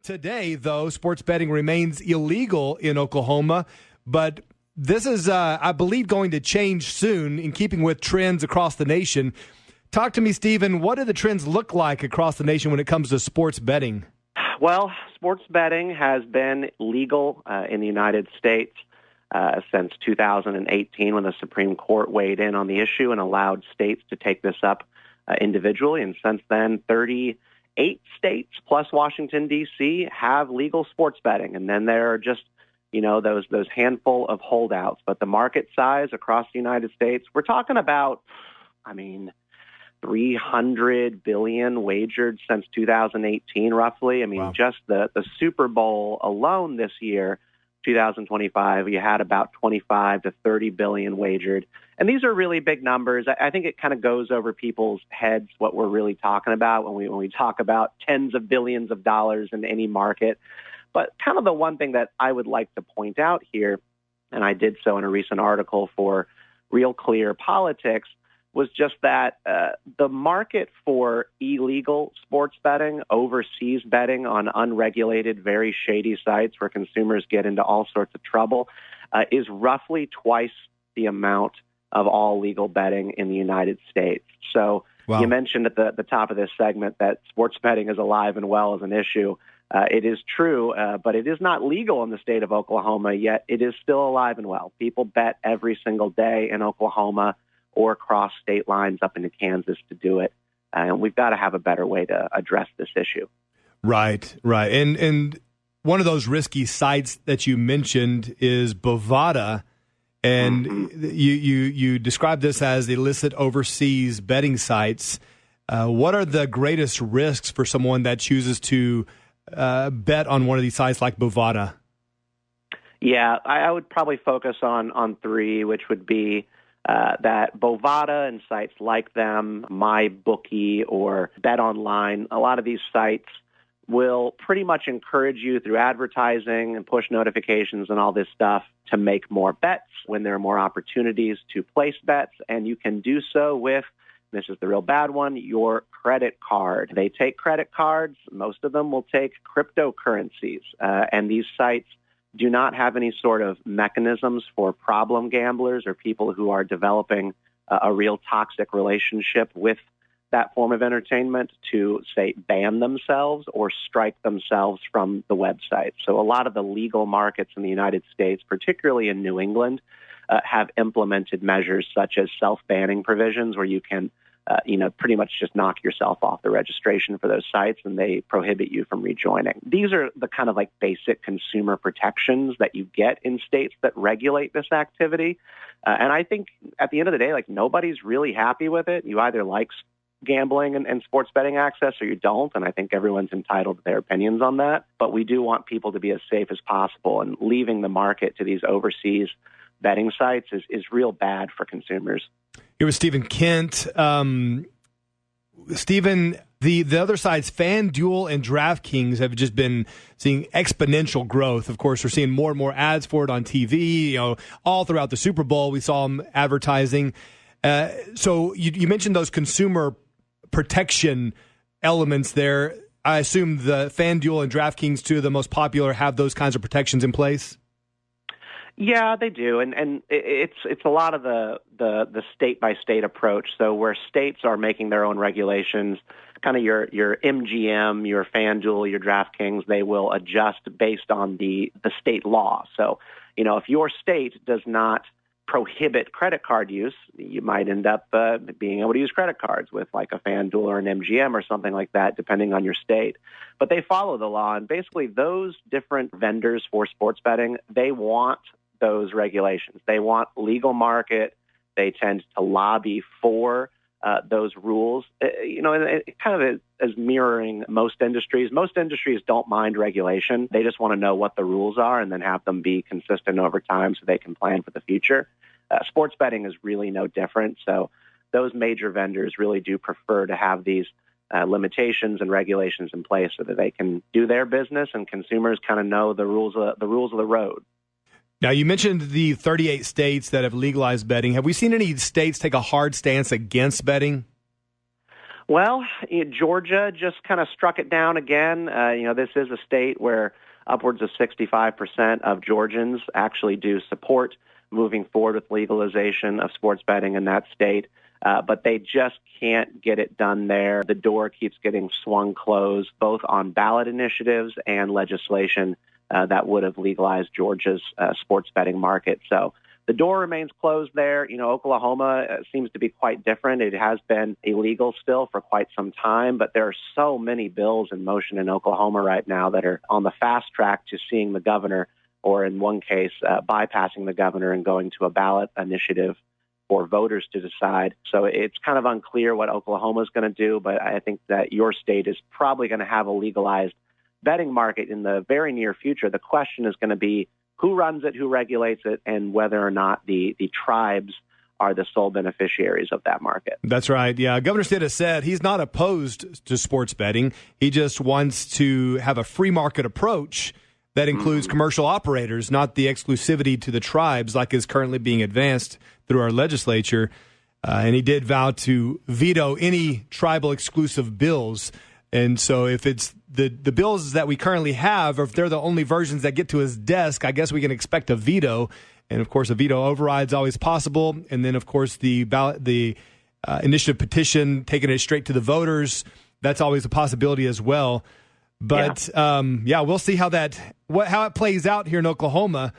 Today, though, sports betting remains illegal in Oklahoma, but this is, I believe, going to change soon in keeping with trends across the nation. Talk to me, Stephen. What do the trends look like across the nation when it comes to sports betting? Well, sports betting has been legal in the United States since 2018 when the Supreme Court weighed in on the issue and allowed states to take this up individually. And since then, 38 states plus Washington, D.C. have legal sports betting. And then there are just, those handful of holdouts. But the market size across the United States, we're talking about, 300 billion wagered since 2018, roughly. Wow. Just the Super Bowl alone this year, 2025, you had about 25 to 30 billion wagered. And these are really big numbers. I think it kind of goes over people's heads what we're really talking about when we talk about tens of billions of dollars in any market. But kind of the one thing that I would like to point out here, and I did so in a recent article for Real Clear Politics, was just that the market for illegal sports betting, overseas betting on unregulated, very shady sites where consumers get into all sorts of trouble, is roughly twice the amount of all legal betting in the United States. So wow. You mentioned at the top of this segment that sports betting is alive and well as an issue. It is true, but it is not legal in the state of Oklahoma, yet it is still alive and well. People bet every single day in Oklahoma or cross state lines up into Kansas to do it. And we've got to have a better way to address this issue. Right. And one of those risky sites that you mentioned is Bovada. And you describe this as illicit overseas betting sites. What are the greatest risks for someone that chooses to bet on one of these sites like Bovada? Yeah, I would probably focus on three, which would be that Bovada and sites like them, MyBookie or BetOnline, a lot of these sites will pretty much encourage you through advertising and push notifications and all this stuff to make more bets when there are more opportunities to place bets. And you can do so with, this is the real bad one, your credit card. They take credit cards. Most of them will take cryptocurrencies. And these sites do not have any sort of mechanisms for problem gamblers or people who are developing a real toxic relationship with that form of entertainment to, say, ban themselves or strike themselves from the website. So a lot of the legal markets in the United States, particularly in New England, have implemented measures such as self-banning provisions where you can pretty much just knock yourself off the registration for those sites and they prohibit you from rejoining. These are the kind of like basic consumer protections that you get in states that regulate this activity. And I think at the end of the day, nobody's really happy with it. You either like gambling and sports betting access or you don't, and I think everyone's entitled to their opinions on that. But we do want people to be as safe as possible, and leaving the market to these overseas betting sites is real bad for consumers. Here was Stephen Kent. Stephen, the other sides, FanDuel and DraftKings, have just been seeing exponential growth. Of course, we're seeing more and more ads for it on TV. All throughout the Super Bowl, we saw them advertising. So you mentioned those consumer protection elements there. I assume the FanDuel and DraftKings, two of the most popular, have those kinds of protections in place? Yeah, they do, and it's a lot of the state by state approach. So where states are making their own regulations, kind of your MGM, your FanDuel, your DraftKings, they will adjust based on the state law. So if your state does not prohibit credit card use, you might end up being able to use credit cards with like a FanDuel or an MGM or something like that, depending on your state. But they follow the law, and basically those different vendors for sports betting, they want those regulations. They want legal market. They tend to lobby for those rules. And it kind of is mirroring most industries. Most industries don't mind regulation. They just want to know what the rules are and then have them be consistent over time so they can plan for the future. Sports betting is really no different. So those major vendors really do prefer to have these limitations and regulations in place so that they can do their business and consumers kind of know the rules of the road. Now, you mentioned the 38 states that have legalized betting. Have we seen any states take a hard stance against betting? Well, Georgia just kind of struck it down again. This is a state where upwards of 65% of Georgians actually do support moving forward with legalization of sports betting in that state. But they just can't get it done there. The door keeps getting swung closed, both on ballot initiatives and legislation that would have legalized Georgia's sports betting market. So the door remains closed there. Oklahoma seems to be quite different. It has been illegal still for quite some time, but there are so many bills in motion in Oklahoma right now that are on the fast track to seeing the governor, or in one case, bypassing the governor and going to a ballot initiative for voters to decide. So it's kind of unclear what Oklahoma is going to do, but I think that your state is probably going to have a legalized betting market in the very near future. The question is going to be who runs it, who regulates it, and whether or not the tribes are the sole beneficiaries of that market. That's right. Yeah, Governor Stitt has said he's not opposed to sports betting. He just wants to have a free market approach that includes commercial operators, not the exclusivity to the tribes like is currently being advanced through our legislature. And he did vow to veto any tribal exclusive bills. And so if it's the bills that we currently have, or if they're the only versions that get to his desk, I guess we can expect a veto. And, of course, a veto override is always possible. And then, of course, the initiative petition, taking it straight to the voters, that's always a possibility as well. But, we'll see how it plays out here in Oklahoma.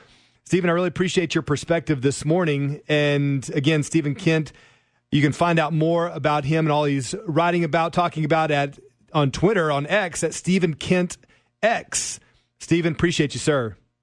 Stephen, I really appreciate your perspective this morning. And, again, Stephen Kent, you can find out more about him and all he's writing about, talking about on Twitter, on X, at Stephen Kent X. Stephen, appreciate you, sir.